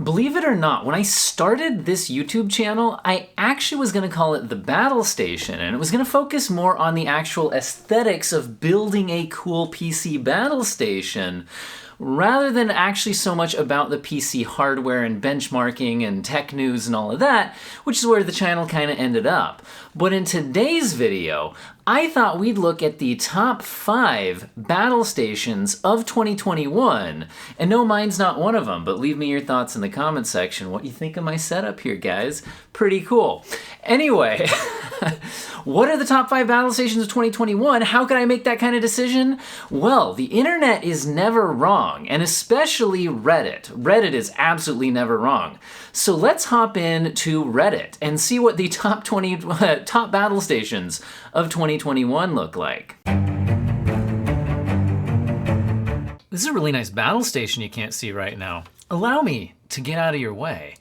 Believe it or not, when I started this YouTube channel, I actually was going to call it the Battle Station, and it was going to focus more on the actual aesthetics of building a cool PC battle station, rather than actually so much about the PC hardware and benchmarking and tech news and all of that, which is where the channel kind of ended up. But in today's video, I thought we'd look at the top 5 battle stations of 2021. And no, mine's not one of them, but leave me your thoughts in the comments section. What you think of my setup here, guys? Pretty cool. Anyway, what are the top 5 battle stations of 2021? How could I make that kind of decision? Well, the internet is never wrong, and especially Reddit. Reddit is absolutely never wrong. So let's hop in to Reddit and see what the top battle stations of 2021 look like. This is a really nice battle station you can't see right now. Allow me to get out of your way.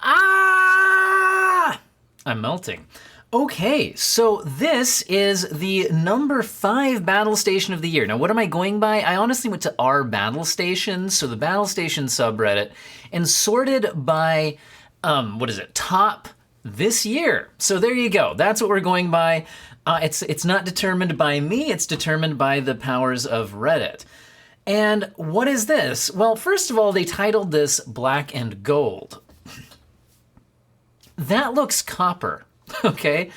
Ah! I'm melting. Okay, so this is the number 5 battle station of the year. Now, what am I going by? I honestly went to our battle stations, so the battle station subreddit, and sorted by, top this year. So there you go. That's what we're going by. It's not determined by me, it's determined by the powers of Reddit. And what is this? Well, first of all, they titled this Black and Gold. That looks copper. Okay,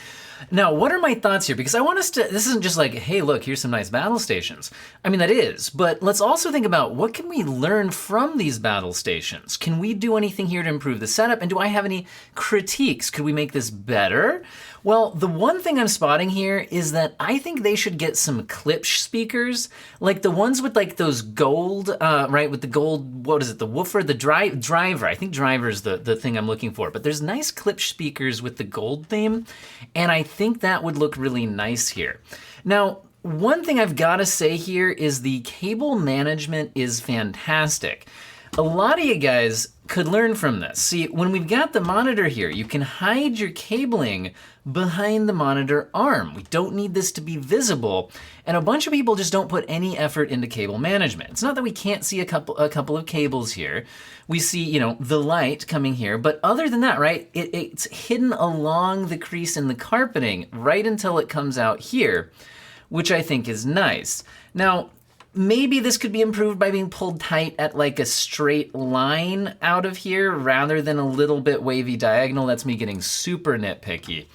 now what are my thoughts here? Because I want us to, this isn't just like, hey, look, here's some nice battle stations. I mean, that is, but let's also think about what can we learn from these battle stations? Can we do anything here to improve the setup? And do I have any critiques? Could we make this better? Well, the one thing I'm spotting here is that I think they should get some Klipsch speakers, like the ones with like those gold, right, with the gold, what is it, the woofer, the driver. I think driver is the thing I'm looking for, but there's nice Klipsch speakers with the gold theme, and I think that would look really nice here. Now, one thing I've got to say here is the cable management is fantastic. A lot of you guys could learn from this. See, when we've got the monitor here, you can hide your cabling behind the monitor arm. We don't need this to be visible, and a bunch of people just don't put any effort into cable management. It's not that we can't see a couple of cables here. We see, you know, the light coming here, but other than that, right, it's hidden along the crease in the carpeting right until it comes out here, which I think is nice. Now, maybe this could be improved by being pulled tight at like a straight line out of here rather than a little bit wavy diagonal. That's me getting super nitpicky.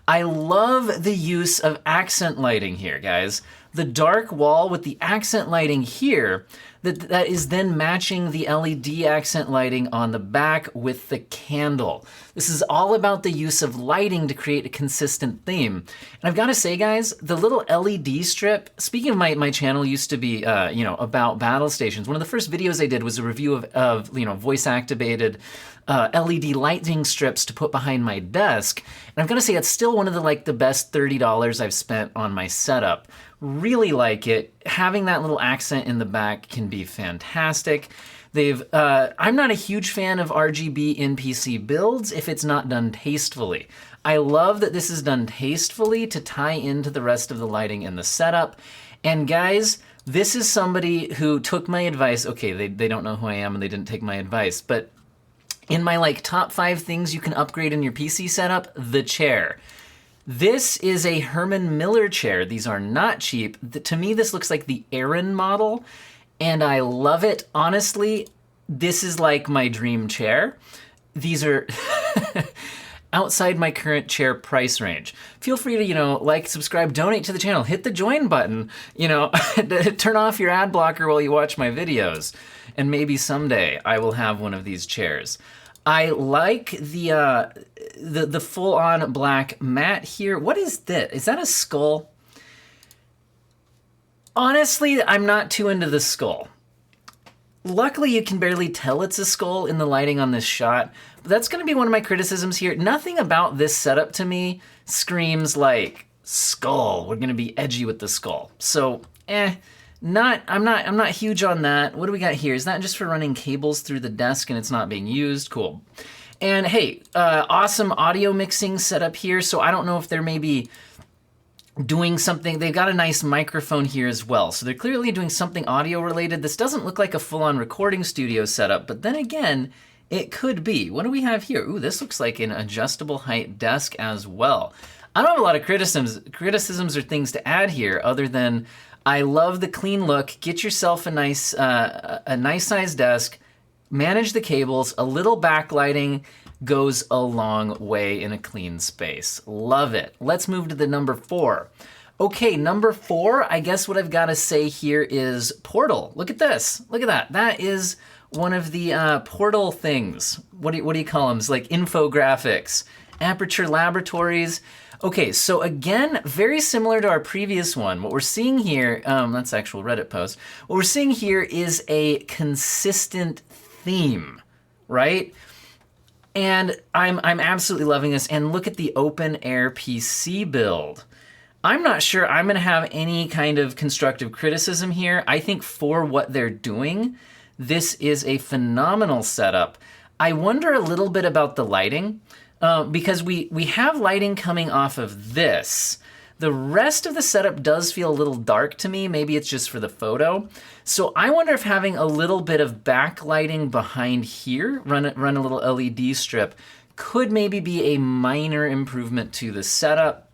I love the use of accent lighting here, guys. The dark wall with the accent lighting here, that is then matching the LED accent lighting on the back with the candle. This is all about the use of lighting to create a consistent theme. And I've got to say, guys, the little LED strip, speaking of my channel used to be, about battle stations. One of the first videos I did was a review of voice activated LED lighting strips to put behind my desk. And I've got to say, it's still one of the best $30 I've spent on my setup. Really like it. Having that little accent in the back can be fantastic. I'm not a huge fan of RGB in PC builds if it's not done tastefully. I love that this is done tastefully to tie into the rest of the lighting in the setup. And guys, this is somebody who took my advice. Okay, they don't know who I am and they didn't take my advice, but in my top 5 things you can upgrade in your PC setup, the chair. This is a Herman Miller chair. These are not cheap. To me, this looks like the Aaron model, and I love it. Honestly, this is like my dream chair. These are outside my current chair price range. Feel free to, like, subscribe, donate to the channel, hit the join button, turn off your ad blocker while you watch my videos, and maybe someday I will have one of these chairs. I like the full-on black mat here. What is this? Is that a skull? Honestly, I'm not too into the skull. Luckily, you can barely tell it's a skull in the lighting on this shot. But that's going to be one of my criticisms here. Nothing about this setup to me screams like skull. We're going to be edgy with the skull. So, I'm not huge on that. What do we got here? Is that just for running cables through the desk and it's not being used? Cool. And hey, awesome audio mixing setup here. So I don't know if they're maybe doing something. They've got a nice microphone here as well. So they're clearly doing something audio related. This doesn't look like a full-on recording studio setup, but then again, It could be. What do we have here? Ooh, this looks like an adjustable height desk as well. I don't have a lot of criticisms or things to add here other than I love the clean look. Get yourself a nice size desk, manage the cables, a little backlighting goes a long way in a clean space. Love it. Let's move to the number 4. Okay, number 4, I guess what I've got to say here is Portal. Look at this. Look at that. That is one of the Portal things. What do you call them? It's like infographics. Aperture Laboratories. Okay, so again, very similar to our previous one. What we're seeing here, that's actual Reddit post. What we're seeing here is a consistent theme, right? And I'm absolutely loving this. And look at the open air PC build. I'm not sure I'm gonna have any kind of constructive criticism here. I think for what they're doing, this is a phenomenal setup. I wonder a little bit about the lighting because we have lighting coming off of this. The rest of the setup does feel a little dark to me. Maybe it's just for the photo. So I wonder if having a little bit of backlighting behind here, run a little LED strip, could maybe be a minor improvement to the setup.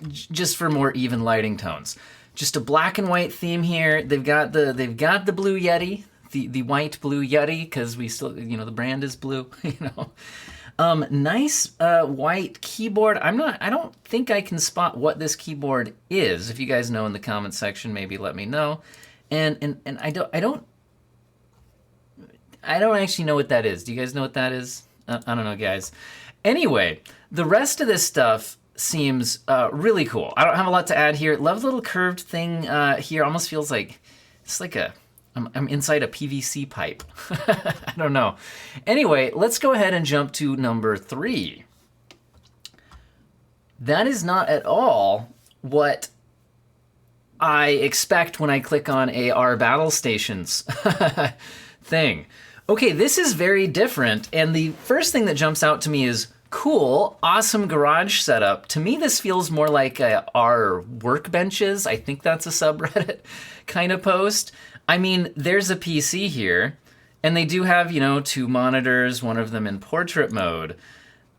Just for more even lighting tones. Just a black and white theme here. They've got the blue Yeti, the white blue Yeti, because we still, the brand is blue, Nice white keyboard. I don't think I can spot what this keyboard is. If you guys know in the comment section, maybe let me know. And I don't actually know what that is. Do you guys know what that is? I don't know, guys. Anyway, the rest of this stuff seems really cool. I don't have a lot to add here. Love the little curved thing here. Almost feels like it's like I'm inside a PVC pipe. I don't know. Anyway, let's go ahead and jump to number 3. That is not at all what I expect when I click on AR Battlestations thing. Okay, this is very different, and the first thing that jumps out to me is cool, awesome garage setup. To me, this feels more like our workbenches. I think that's a subreddit kind of post. I mean, there's a PC here, and they do have, 2 monitors, one of them in portrait mode.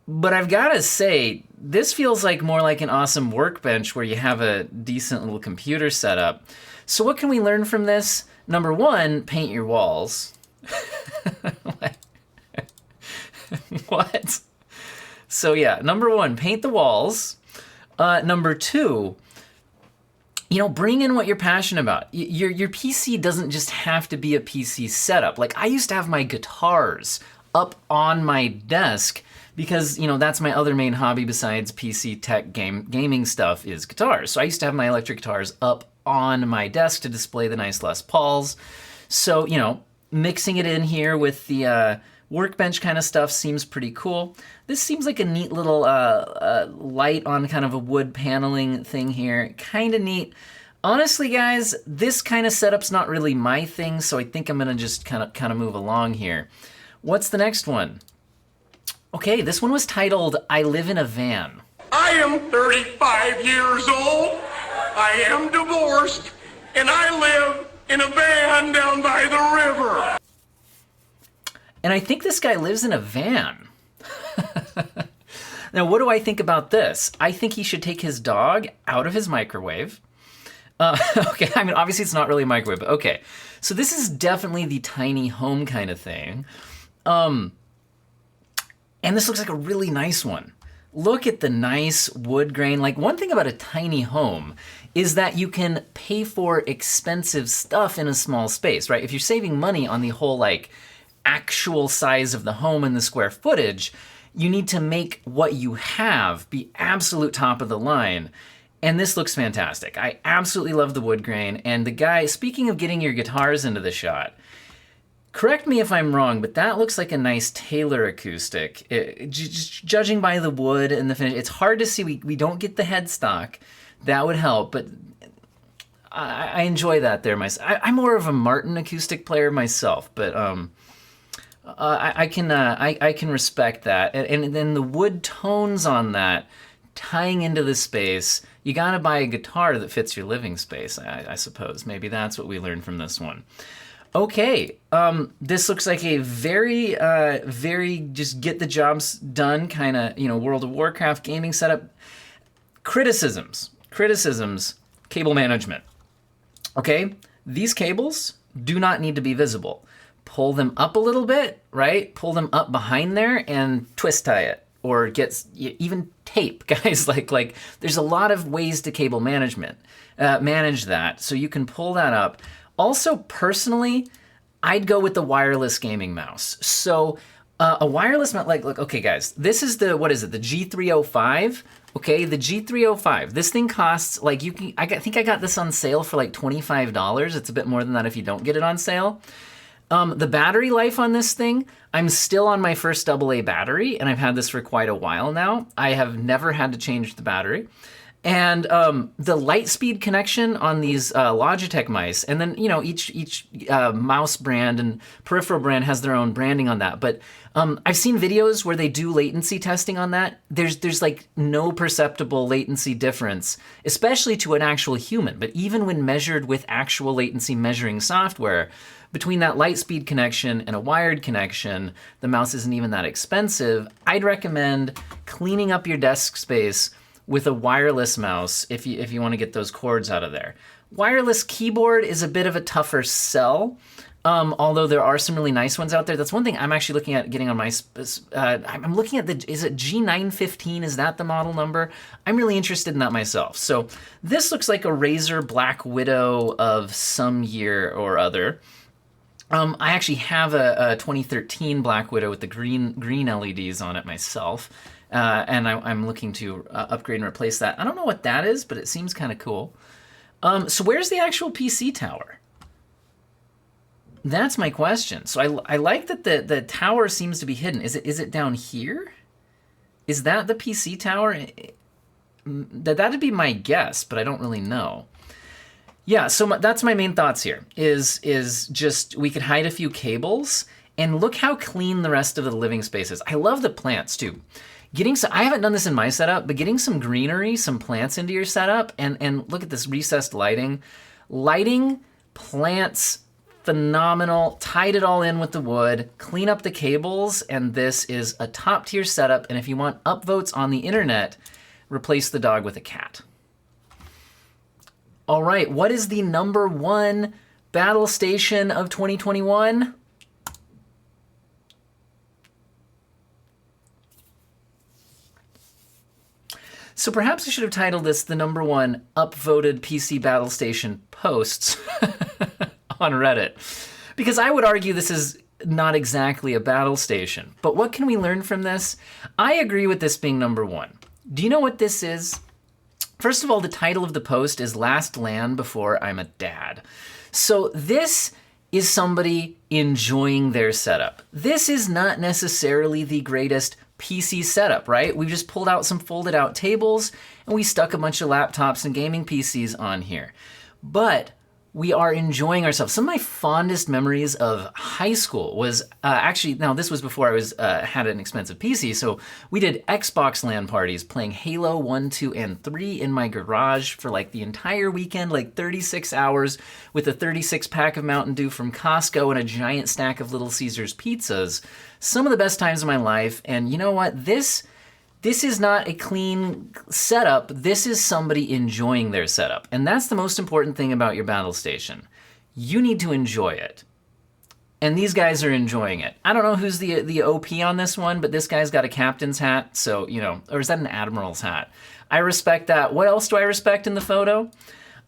But I've got to say, this feels like more like an awesome workbench where you have a decent little computer setup. So what can we learn from this? Number 1, paint your walls. What? So yeah, number 1, paint the walls. Number 2, bring in what you're passionate about. Your PC doesn't just have to be a PC setup. Like I used to have my guitars up on my desk because, that's my other main hobby besides PC tech gaming stuff is guitars. So I used to have my electric guitars up on my desk to display the nice Les Pauls. So, mixing it in here with the workbench kind of stuff seems pretty cool. This seems like a neat little light on kind of a wood paneling thing here. Kind of neat. Honestly, guys, this kind of setup's not really my thing, so I think I'm gonna just kind of move along here. What's the next one? Okay, this one was titled, I Live in a Van. I am 35 years old, I am divorced, and I live in a van down by the river. And I think this guy lives in a van. Now, what do I think about this? I think he should take his dog out of his microwave. Okay, I mean, obviously it's not really a microwave, but okay. So this is definitely the tiny home kind of thing. And this looks like a really nice one. Look at the nice wood grain. Like one thing about a tiny home is that you can pay for expensive stuff in a small space, right? If you're saving money on the whole actual size of the home and the square footage, you need to make what you have be absolute top of the line. And this looks fantastic. I absolutely love the wood grain. And the guy, speaking of getting your guitars into the shot, correct me if I'm wrong, but that looks like a nice Taylor acoustic. Just judging by the wood and the finish, it's hard to see. We don't get the headstock. That would help, but I enjoy that there myself. I'm more of a Martin acoustic player myself, but I can respect that. And then the wood tones on that, tying into the space, you gotta buy a guitar that fits your living space, I suppose. Maybe that's what we learned from this one. Okay, this looks like a very, very just get the jobs done kind of, World of Warcraft gaming setup. Criticisms, cable management. Okay, these cables do not need to be visible. Pull them up a little bit, right? Pull them up behind there and twist tie it, or even tape, guys. Like there's a lot of ways to cable manage that, so you can pull that up. Also, personally, I'd go with the wireless gaming mouse. So a wireless mouse, look, okay, guys, this is the G305. Okay, the G305. This thing costs I think I got this on sale for like $25. It's a bit more than that if you don't get it on sale. The battery life on this thing, I'm still on my first AA battery, and I've had this for quite a while now. I have never had to change the battery. And the light speed connection on these Logitech mice, and then each mouse brand and peripheral brand has their own branding on that. But I've seen videos where they do latency testing on that. There's like no perceptible latency difference, especially to an actual human. But even when measured with actual latency measuring software, between that light speed connection and a wired connection, the mouse isn't even that expensive. I'd recommend cleaning up your desk space with a wireless mouse if you want to get those cords out of there. Wireless keyboard is a bit of a tougher sell, although there are some really nice ones out there. That's one thing I'm actually looking at getting on my, I'm looking at is it G915? Is that the model number? I'm really interested in that myself. So this looks like a Razer Black Widow of some year or other. I actually have a 2013 Black Widow with the green LEDs on it myself. And I'm looking to upgrade and replace that. I don't know what that is, but it seems kind of cool. So where's the actual PC tower? That's my question. So I like that the tower seems to be hidden. Is it down here? Is that the PC tower? That'd be my guess, but I don't really know. Yeah, so that's my main thoughts here, is just we could hide a few cables, and look how clean the rest of the living space is. I love the plants, too. I haven't done this in my setup, but getting some greenery, some plants into your setup, and look at this recessed lighting. Lighting, plants, phenomenal. Tied it all in with the wood, clean up the cables, and this is a top-tier setup, and if you want upvotes on the internet, replace the dog with a cat. All right, what is the #1 battle station of 2021? So perhaps I should have titled this the #1 upvoted PC Battlestation posts on Reddit, because I would argue this is not exactly a battle station. But what can we learn from this? I agree with this being #1. Do you know what this is? First of all, the title of the post is Last Land Before I'm a Dad. So this is somebody enjoying their setup. This is not necessarily the greatest PC setup, right? We just pulled out some folded out tables and we stuck a bunch of laptops and gaming PCs on here. But we are enjoying ourselves. Some of my fondest memories of high school was actually, now this was before I was had an expensive PC, so we did Xbox LAN parties playing Halo 1, 2, and 3 in my garage for like the entire weekend, like 36 hours with a 36-pack of Mountain Dew from Costco and a giant stack of Little Caesars pizzas. Some of the best times of my life, and you know what? This is not a clean setup. This is somebody enjoying their setup. And that's the most important thing about your battle station. You need to enjoy it. And these guys are enjoying it. I don't know who's the OP on this one, but this guy's got a captain's hat. So, or is that an admiral's hat? I respect that. What else do I respect in the photo?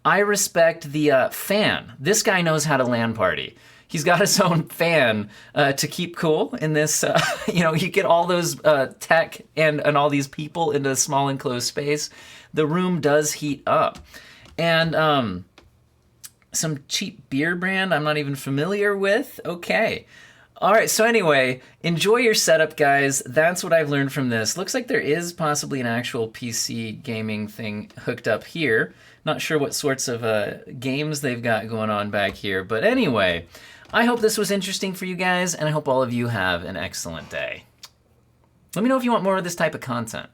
I respect the fan. This guy knows how to LAN party. He's got his own fan to keep cool in this, you get all those tech and all these people into a small enclosed space. The room does heat up. And some cheap beer brand I'm not even familiar with. Okay. All right, so anyway, enjoy your setup, guys. That's what I've learned from this. Looks like there is possibly an actual PC gaming thing hooked up here. Not sure what sorts of games they've got going on back here. But anyway, I hope this was interesting for you guys, and I hope all of you have an excellent day. Let me know if you want more of this type of content.